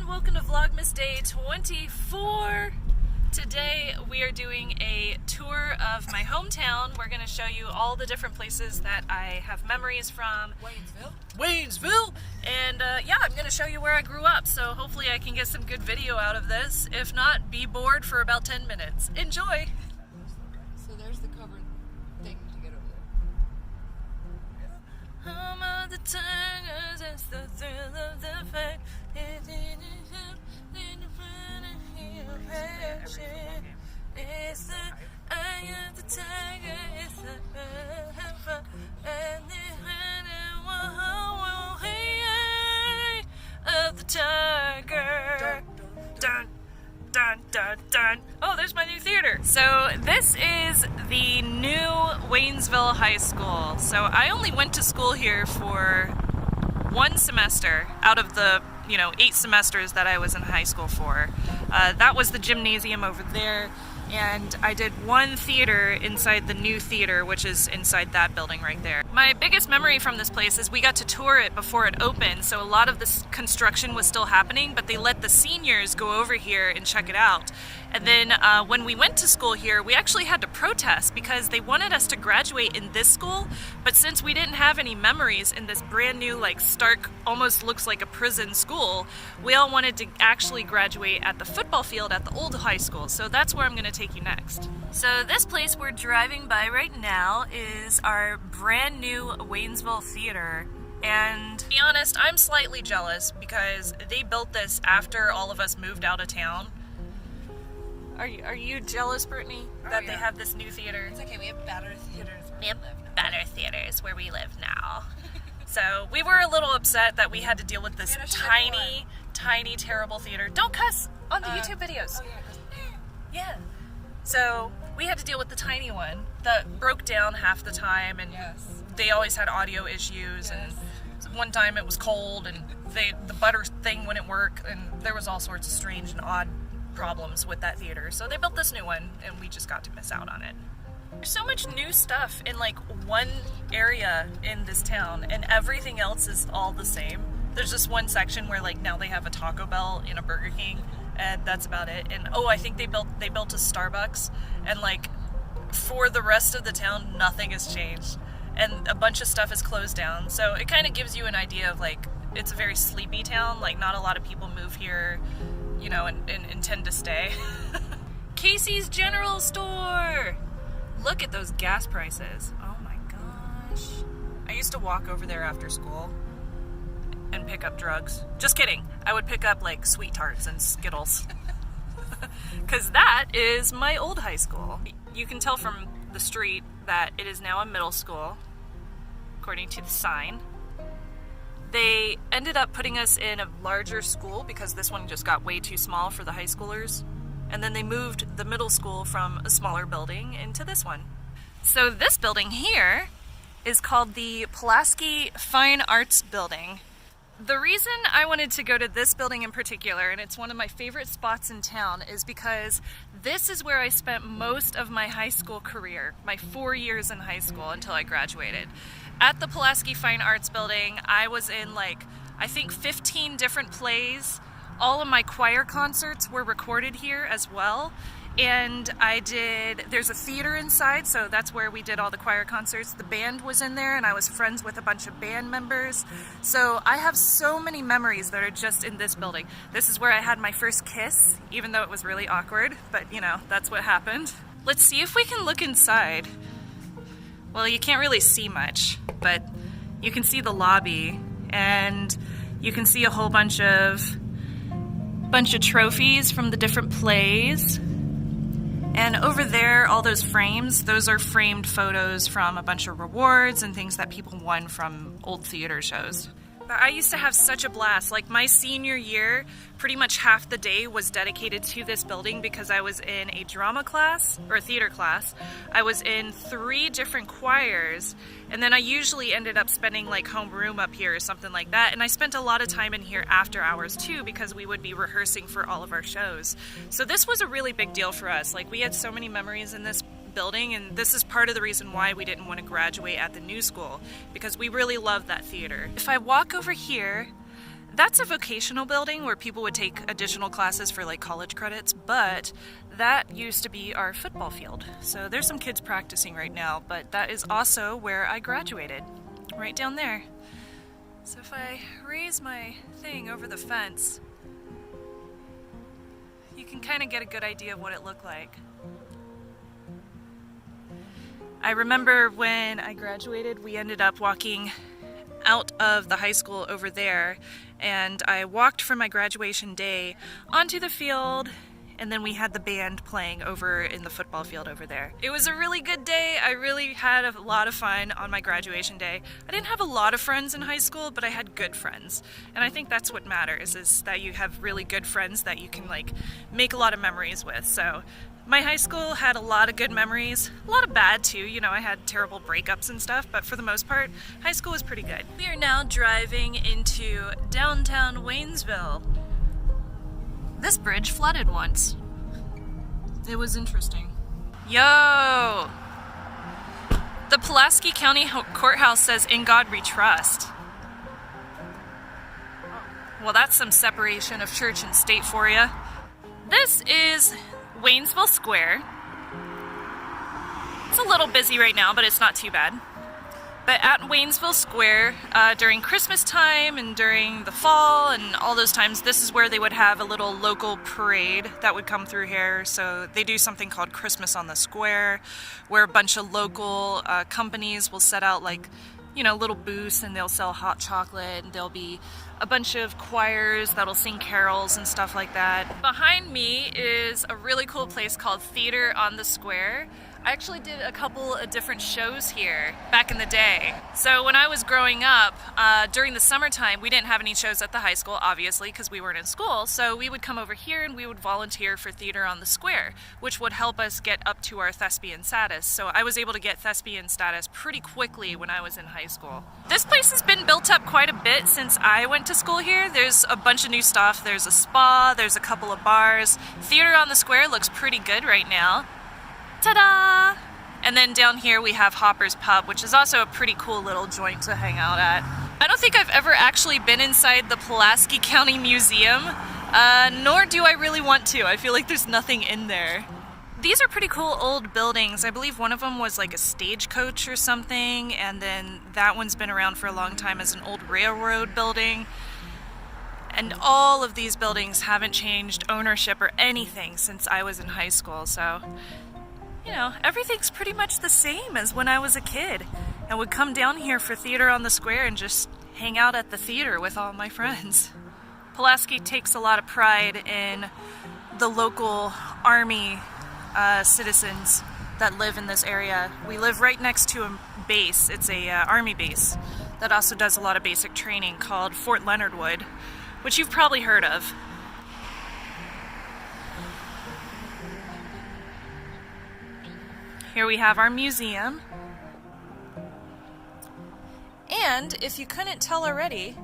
everyone, welcome to Vlogmas Day 24. Today we are doing a tour of my hometown. We're going to show you all the different places that I have memories from. Waynesville! And yeah, I'm going to show you where I grew up, so hopefully I can get some good video out of this. If not, be bored for about 10 minutes. Enjoy! So there's the covered thing to get over there. Home of the tigers, it's the thrill of the fight. It's the eye of the tiger, it's the and the of the tiger. Dun, dun, dun, dun. Oh, there's my new theater. So this is the new Waynesville High School. So I only went to school here for one semester out of the 8 semesters that I was in high school for. That was the gymnasium over there, and I did one theater inside the new theater, which is inside that building right there. My biggest memory from this place is we got to tour it before it opened, so a lot of this construction was still happening, but they let the seniors go over here and check it out. And then when we went to school here, we actually had to protest because they wanted us to graduate in this school, but since we didn't have any memories in this brand new, like, stark, almost looks like a prison school, we all wanted to actually graduate at the football field at the old high school. So that's where I'm going to take you next. So this place we're driving by right now is our brand new Waynesville Theater. And to be honest, I'm slightly jealous because they built this after all of us moved out of town. Are you jealous, Brittany, that they have this new theater? It's okay, we have better theaters where We have we live now. better theaters where we live now. So we were a little upset that we had to deal with this tiny, terrible theater. Don't cuss on the YouTube videos. Oh Yeah. So we had to deal with the tiny one that broke down half the time, and Yes. they always had audio issues, and one time it was cold, and the butter thing wouldn't work, and there was all sorts of strange and odd problems with that theater. So they built this new one, and we just got to miss out on it. There's so much new stuff in like one area in this town, and everything else is all the same. There's just one section where like now they have a Taco Bell and a Burger King, and that's about it. And oh, I think they built a Starbucks, and like for the rest of the town nothing has changed, and a bunch of stuff is closed down. So it kind of gives you an idea of like it's a very sleepy town. Like not a lot of people move here, and intend to stay. Casey's General Store. Look at those gas prices. Oh my gosh. I used to walk over there after school and pick up drugs. Just kidding. I would pick up like Sweet Tarts and Skittles. Because that is my old high school. You can tell from the street that it is now a middle school, according to the sign. They ended up putting us in a larger school because this one just got way too small for the high schoolers. And then they moved the middle school from a smaller building into this one. So this building here is called the Pulaski Fine Arts Building. The reason I wanted to go to this building in particular, and it's one of my favorite spots in town, is because this is where I spent most of my high school career, my 4 years in high school until I graduated. At the Pulaski Fine Arts Building, I was in I think 15 different plays. All of my choir concerts were recorded here as well. And there's a theater inside, so that's where we did all the choir concerts. The band was in there, and I was friends with a bunch of band members. So I have so many memories that are just in this building. This is where I had my first kiss, even though it was really awkward, but that's what happened. Let's see if we can look inside. Well, you can't really see much, but you can see the lobby, and you can see a whole bunch of trophies from the different plays. And over there, all those frames, those are framed photos from a bunch of rewards and things that people won from old theater shows. But I used to have such a blast. Like my senior year, pretty much half the day was dedicated to this building because I was in a drama class, or a theater class. I was in 3 different choirs, and then I usually ended up spending like homeroom up here or something like that. And I spent a lot of time in here after hours too because we would be rehearsing for all of our shows. So this was a really big deal for us. Like we had so many memories in this building, and this is part of the reason why we didn't want to graduate at the new school, because we really love that theater. If I walk over here, That's a vocational building where people would take additional classes for like college credits, but that used to be our football field. So there's some kids practicing right now, but that is also where I graduated, right down there. So if I raise my thing over the fence, you can kind of get a good idea of what it looked like. I remember when I graduated, we ended up walking out of the high school over there, and I walked from my graduation day onto the field, and then we had the band playing over in the football field over there. It was a really good day. I really had a lot of fun on my graduation day. I didn't have a lot of friends in high school, but I had good friends. And I think that's what matters, is that you have really good friends that you can like make a lot of memories with. So my high school had a lot of good memories, a lot of bad too. You know, I had terrible breakups and stuff, but for the most part, high school was pretty good. We are now driving into downtown Wentzville. This bridge flooded once. It was interesting. Yo! The Pulaski County Courthouse says, "In God we trust." Well, that's some separation of church and state for you. This is Wentzville Square. It's a little busy right now, but it's not too bad. But at Wentzville Square, during Christmas time and during the fall and all those times, this is where they would have a little local parade that would come through here. So they do something called Christmas on the Square, where a bunch of local companies will set out like, you know, little booths, and they'll sell hot chocolate, and there'll be a bunch of choirs that'll sing carols and stuff like that. Behind me is a really cool place called Theater on the Square. I actually did a couple of different shows here back in the day. So when I was growing up, during the summertime, we didn't have any shows at the high school, obviously, because we weren't in school. So we would come over here and we would volunteer for Theater on the Square, which would help us get up to our thespian status. So I was able to get thespian status pretty quickly when I was in high school. This place has been built up quite a bit since I went to school here. There's a bunch of new stuff. There's a spa, there's a couple of bars. Theater on the Square looks pretty good right now. Ta-da! And then down here we have Hopper's Pub, which is also a pretty cool little joint to hang out at. I don't think I've ever actually been inside the Pulaski County Museum, nor do I really want to. I feel like there's nothing in there. These are pretty cool old buildings. I believe one of them was like a stagecoach or something, and then that one's been around for a long time as an old railroad building. And all of these buildings haven't changed ownership or anything since I was in high school, so you know, everything's pretty much the same as when I was a kid, and would come down here for Theater on the Square and just hang out at the theater with all my friends. Pulaski takes a lot of pride in the local Army citizens that live in this area. We live right next to a base. It's a Army base that also does a lot of basic training called Fort Leonard Wood, which you've probably heard of. Here we have our museum. And if you couldn't tell already,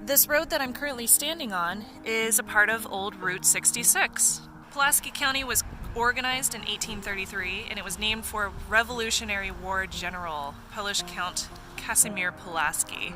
this road that I'm currently standing on is a part of old Route 66. Pulaski County was organized in 1833, and it was named for Revolutionary War General, Polish Count Casimir Pulaski.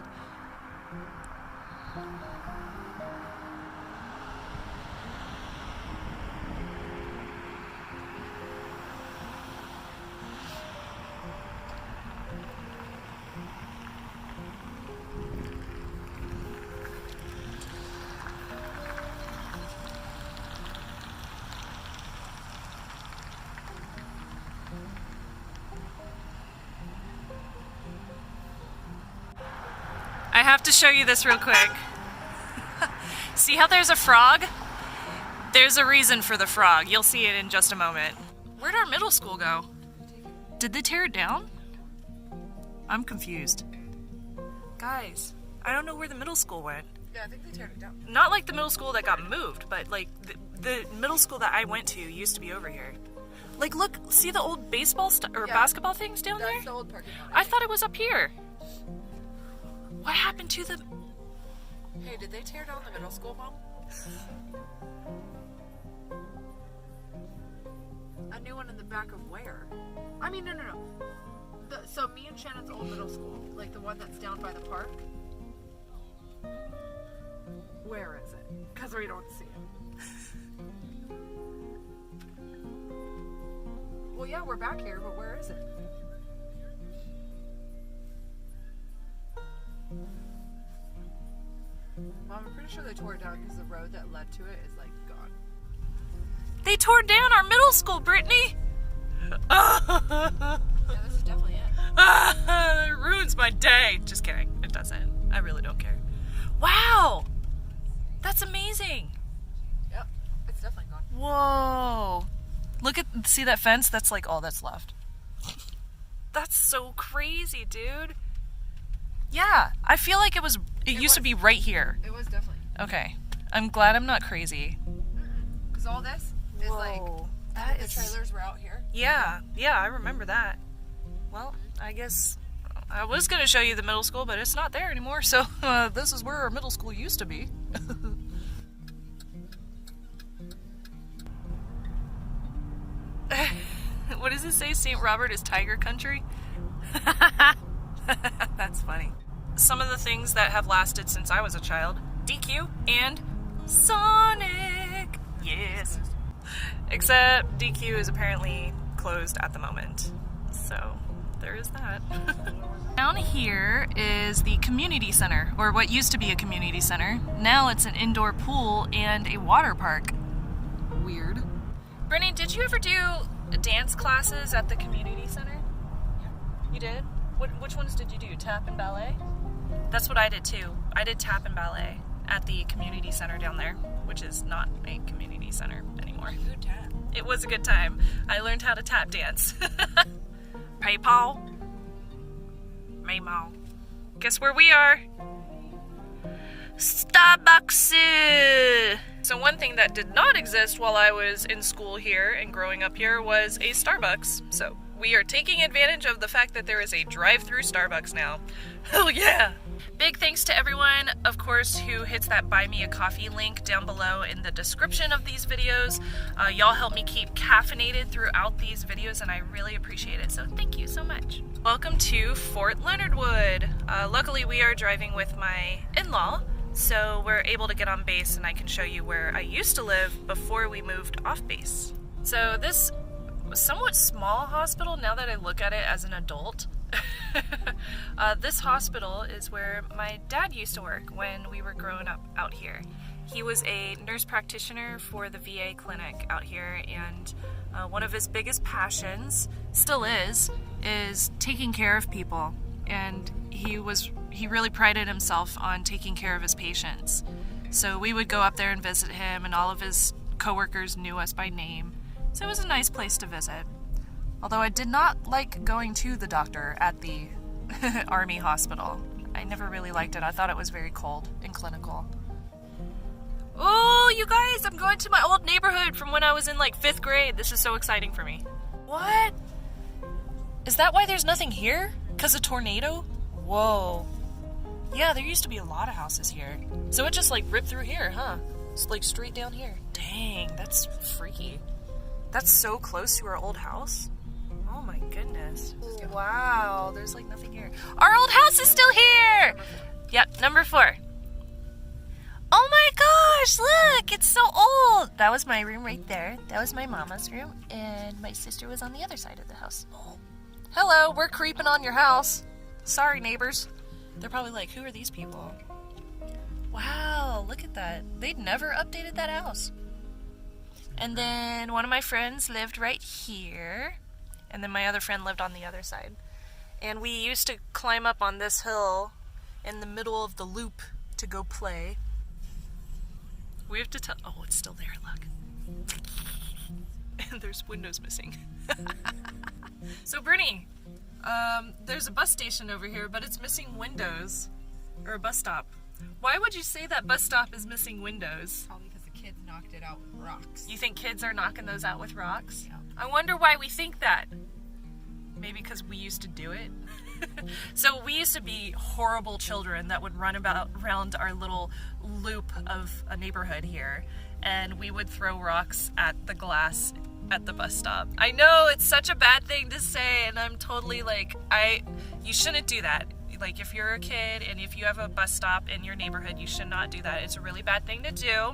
I have to show you this real quick. See how there's a frog? There's a reason for the frog. You'll see it in just a moment. Where'd our middle school go? Did they tear it down? I'm confused. Guys, I don't know where the middle school went. Yeah, I think they teared it down. Not like the middle school that got moved, but like the middle school that I went to used to be over here. Like, look, see the old baseball basketball things down there? That's the old parking lot. I thought it was up here. What happened to the... Hey, did they tear down the middle school, Mom? A new one in the back of where? I mean, no. So me and Shannon's old middle school, like the one that's down by the park. Where is it? Because we don't see it. Well, yeah, we're back here, but where is it? Mom, I'm pretty sure they tore it down because the road that led to it is like gone. They tore down our middle school, Brittany! Yeah, this is definitely it. It ruins my day. Just kidding. It doesn't. I really don't care. Wow! That's amazing. Yep, it's definitely gone. Whoa. See that fence? That's like all that's left. That's so crazy, dude. Yeah, I feel like it used to be right here. It was definitely. Okay. I'm glad I'm not crazy. Because all this is like, the trailers were out here. Yeah, I remember that. Well, I guess I was going to show you the middle school, but it's not there anymore, so this is where our middle school used to be. What does it say? St. Robert is tiger country? That's funny. Some of the things that have lasted since I was a child. DQ and Sonic. Yes. Except DQ is apparently closed at the moment. So there is that. Down here is the community center, or what used to be a community center. Now it's an indoor pool and a water park. Weird. Brittany, did you ever do dance classes at the community center? Yeah. You did? Which ones did you do? Tap and ballet? That's what I did too. I did tap and ballet at the community center down there, which is not a community center anymore. Good time. It was a good time. I learned how to tap dance. PayPal. Maymal. Guess where we are? Starbucks. So one thing that did not exist while I was in school here and growing up here was a Starbucks. So we are taking advantage of the fact that there is a drive-through Starbucks now. Hell yeah! Big thanks to everyone, of course, who hits that Buy Me a Coffee link down below in the description of these videos. Y'all help me keep caffeinated throughout these videos, and I really appreciate it, so thank you so much. Welcome to Fort Leonard Wood. Luckily, we are driving with my in-law, so we're able to get on base, and I can show you where I used to live before we moved off base. So this somewhat small hospital, now that I look at it as an adult, this hospital is where my dad used to work when we were growing up out here. He was a nurse practitioner for the VA clinic out here, and one of his biggest passions, still is taking care of people. And he really prided himself on taking care of his patients. So we would go up there and visit him, and all of his coworkers knew us by name. So it was a nice place to visit. Although I did not like going to the doctor at the Army hospital. I never really liked it. I thought it was very cold and clinical. Oh, you guys, I'm going to my old neighborhood from when I was in like 5th grade. This is so exciting for me. What? Is that why there's nothing here? 'Cause of tornado? Whoa. Yeah, there used to be a lot of houses here. So it just like ripped through here, huh? It's like straight down here. Dang, that's freaky. That's so close to our old house. Oh my goodness. Wow, there's like nothing here. Our old house is still here! Yep, number 4. Oh my gosh, look, it's so old. That was my room right there. That was my mama's room, and my sister was on the other side of the house. Oh. Hello, we're creeping on your house. Sorry, neighbors. They're probably like, who are these people? Wow, look at that. They'd never updated that house. And then one of my friends lived right here. And then my other friend lived on the other side. And we used to climb up on this hill in the middle of the loop to go play. We have to tell... Oh, it's still there, look. And there's windows missing. So, Brittany, there's a bus station over here, but it's missing windows. Or a bus stop. Why would you say that bus stop is missing windows? Probably because the kids knocked it out with rocks. You think kids are knocking those out with rocks? Yeah. I wonder why we think that. Maybe because we used to do it. So we used to be horrible children that would run around our little loop of a neighborhood here, and we would throw rocks at the glass at the bus stop. I know it's such a bad thing to say, and I'm totally like, you shouldn't do that. Like, if you're a kid and if you have a bus stop in your neighborhood, you should not do that. It's a really bad thing to do.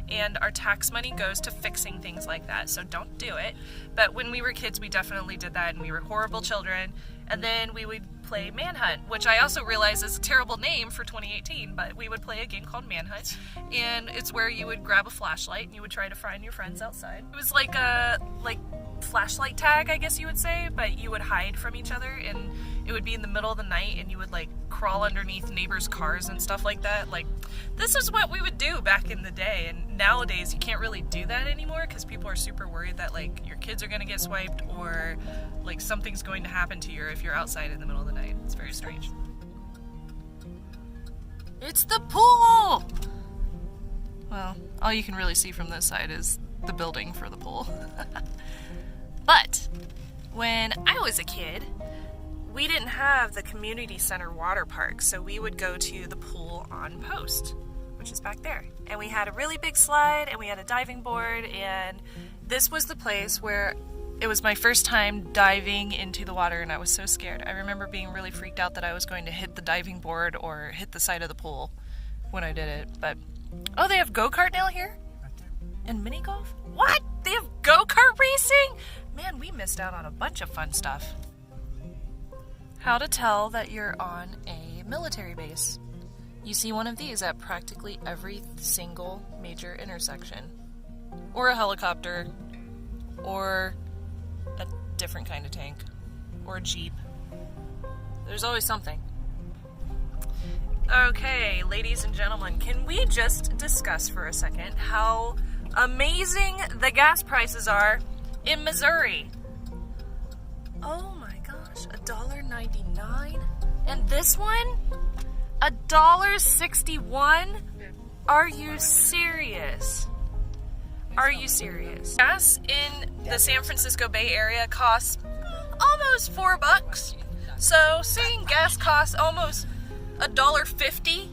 And our tax money goes to fixing things like that, so don't do it. But when we were kids, we definitely did that, and we were horrible children. And then we would play Manhunt, which I also realize is a terrible name for 2018, but we would play a game called Manhunt, and it's where you would grab a flashlight and you would try to find your friends outside. It was like a flashlight tag, I guess you would say, but you would hide from each other, and it would be in the middle of the night, and you would like crawl underneath neighbors' cars and stuff like that. Like, this is what we would do back in the day, and nowadays you can't really do that anymore because people are super worried that like your kids are gonna get swiped or like something's going to happen to you if you're outside in the middle of the night. It's very strange. It's the pool! Well, all you can really see from this side is the building for the pool. But when I was a kid, we didn't have the community center water park, so we would go to the pool on Post, which is back there. And we had a really big slide, and we had a diving board, and this was the place where it was my first time diving into the water, and I was so scared. I remember being really freaked out that I was going to hit the diving board or hit the side of the pool when I did it. But, oh, they have go-kart now here? And mini golf? What? They have go-kart racing? Man, we missed out on a bunch of fun stuff. How to tell that you're on a military base. You see one of these at practically every single major intersection. Or a helicopter. Or a different kind of tank. Or a Jeep. There's always something. Okay, ladies and gentlemen, can we just discuss for a second how amazing the gas prices are in Missouri? Oh my gosh, $1.99? And this one? $1.61? Are you serious? Are you serious? Gas in the San Francisco Bay Area costs almost $4. So seeing gas costs almost $1.50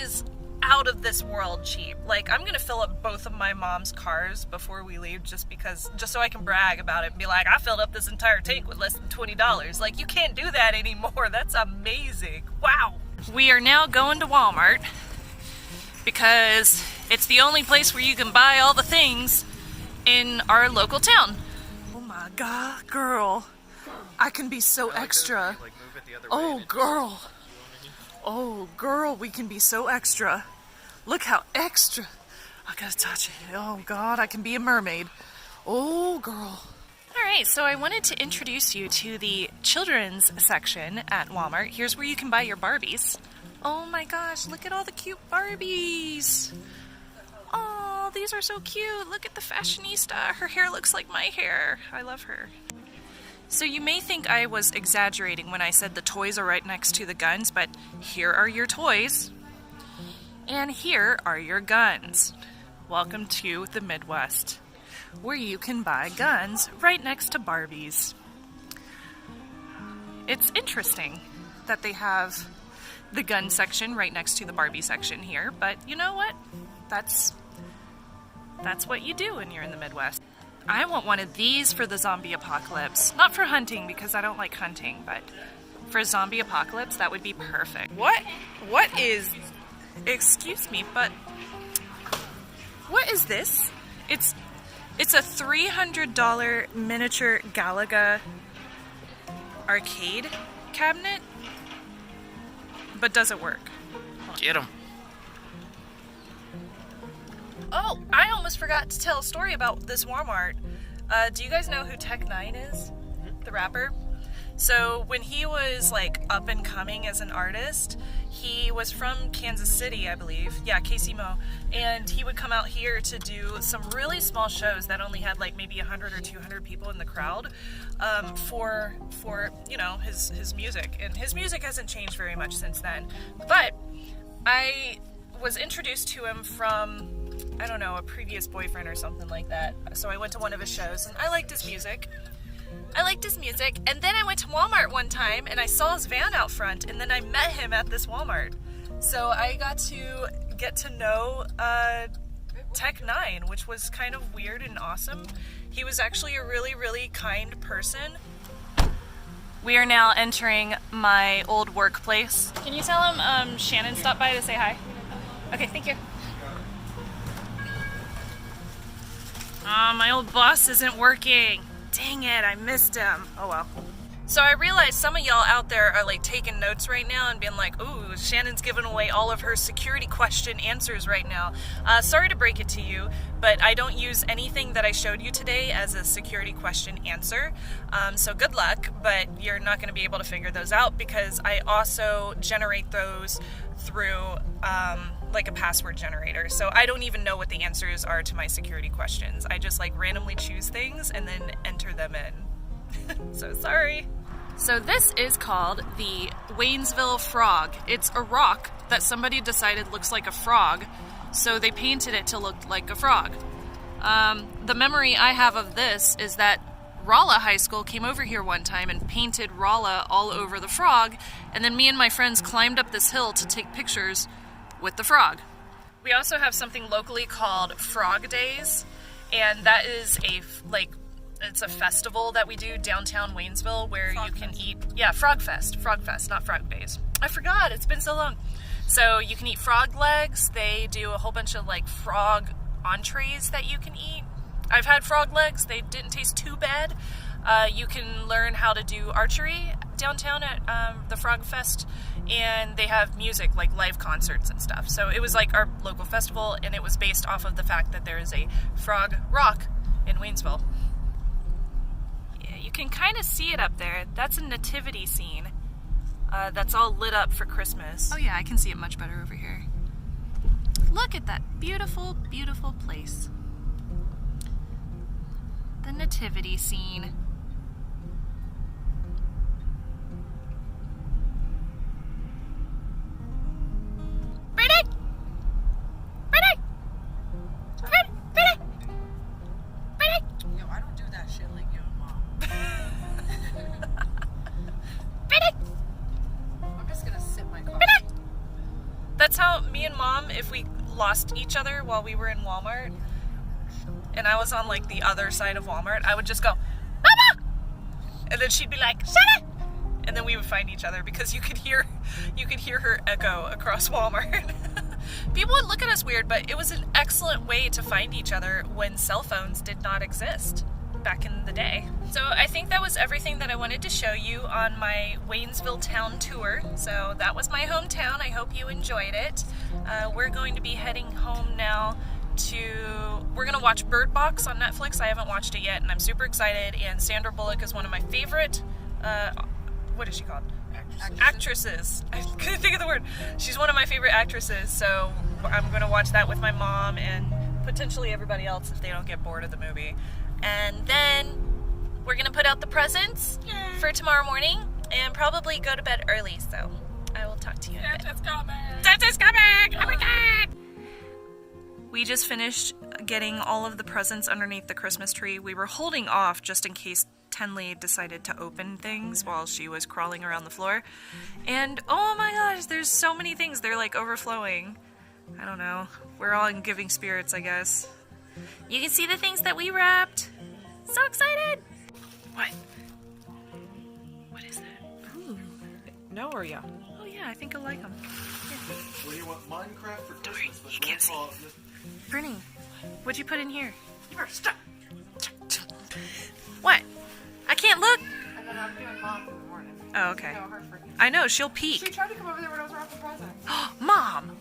is out of this world cheap. Like, I'm gonna fill up both of my mom's cars before we leave just so I can brag about it and be like, I filled up this entire tank with less than $20. Like, you can't do that anymore. That's amazing. Wow. We are now going to Walmart because it's the only place where you can buy all the things in our local town. Oh my God, girl. I can be so extra. Oh, girl. Oh, girl, we can be so extra. Look how extra. I gotta touch it. Oh, God, I can be a mermaid. Oh, girl. All right, so I wanted to introduce you to the children's section at Walmart. Here's where you can buy your Barbies. Oh, my gosh, look at all the cute Barbies. Oh, these are so cute. Look at the fashionista. Her hair looks like my hair. I love her. So you may think I was exaggerating when I said the toys are right next to the guns, but here are your toys, and here are your guns. Welcome to the Midwest, where you can buy guns right next to Barbies. It's interesting that they have the gun section right next to the Barbie section here, but you know what? That's what you do when you're in the Midwest. I want one of these for the zombie apocalypse. Not for hunting, because I don't like hunting, but for zombie apocalypse, that would be perfect. What is, excuse me, but what is this? It's a $300 miniature Galaga arcade cabinet, but does it work? Get him. Oh, I almost forgot to tell a story about this Walmart. Do you guys know who Tech9 is? The rapper? So when he was like up and coming as an artist, he was from Kansas City, I believe. Yeah, KCMO. And he would come out here to do some really small shows that only had like maybe 100 or 200 people in the crowd for you know, his music. And his music hasn't changed very much since then. But I was introduced to him from, I don't know, a previous boyfriend or something like that. So I went to one of his shows and I liked his music. And then I went to Walmart one time and I saw his van out front, and then I met him at this Walmart. So I got to get to know Tech9, which was kind of weird and awesome. He was actually a really, really kind person. We are now entering my old workplace. Can you tell him Shannon stopped by to say hi? Okay, thank you. My old boss isn't working. Dang it, I missed him. Oh well. So I realize some of y'all out there are like taking notes right now and being like, ooh, Shannon's giving away all of her security question answers right now. Sorry to break it to you, but I don't use anything that I showed you today as a security question answer. So good luck, but you're not going to be able to figure those out because I also generate those through like a password generator. So I don't even know what the answers are to my security questions. I just like randomly choose things and then enter them in. So sorry. So this is called the Wentzville frog. It's a rock that somebody decided looks like a frog, so they painted it to look like a frog. The memory I have of this is that Rolla High School came over here one time and painted Rolla all over the frog, and then me and my friends climbed up this hill to take pictures with the frog. We also have something locally called Frog Days, and that is it's a festival that we do downtown Wentzville where you can eat... Yeah, Frog Fest, not Frog Days. I forgot, it's been so long. So you can eat frog legs. They do a whole bunch of like frog entrees that you can eat. I've had frog legs, they didn't taste too bad. You can learn how to do archery downtown at the Frog Fest, and they have music, like live concerts and stuff. So it was like our local festival, and it was based off of the fact that there is a frog rock in Wentzville. You can kind of see it up there. That's a nativity scene. That's all lit up for Christmas. Oh yeah, I can see it much better over here. Look at that beautiful, beautiful place. The nativity scene. That's how me and Mom, if we lost each other while we were in Walmart, and I was on like the other side of Walmart, I would just go, Mama! And then she'd be like, Shannon! And then we would find each other because you could hear her echo across Walmart. People would look at us weird, but it was an excellent way to find each other when cell phones did not exist back in the day. So I think that was everything that I wanted to show you on my Wentzville town tour. So that was my hometown. I hope you enjoyed it. We're going to be heading home now we're gonna watch Bird Box on Netflix. I haven't watched it yet and I'm super excited, and Sandra Bullock is one of my favorite, what is she called? Actresses. I couldn't think of the word. She's one of my favorite actresses, so I'm gonna watch that with my mom and potentially everybody else if they don't get bored of the movie. And then we're gonna put out the presents for tomorrow morning and probably go to bed early, so I will talk to you in a bit. Santa's coming! Santa's coming! Oh my God! We just finished getting all of the presents underneath the Christmas tree. We were holding off just in case Tenley decided to open things while she was crawling around the floor. And oh my gosh, there's so many things. They're like overflowing. I don't know. We're all in giving spirits, I guess. You can see the things that we wrapped. So excited! What? What is that? Ooh. No, or yeah? Oh yeah, I think you'll like them. Here. Well, you want Minecraft for Christmas, but you can't see. Brittany, what'd you put in here? You better stop. What? I can't look? And then I'm doing Mom in the morning. Oh, okay. You know, her freaking... I know, she'll peek. She tried to come over there when I was wrapping presents. Mom!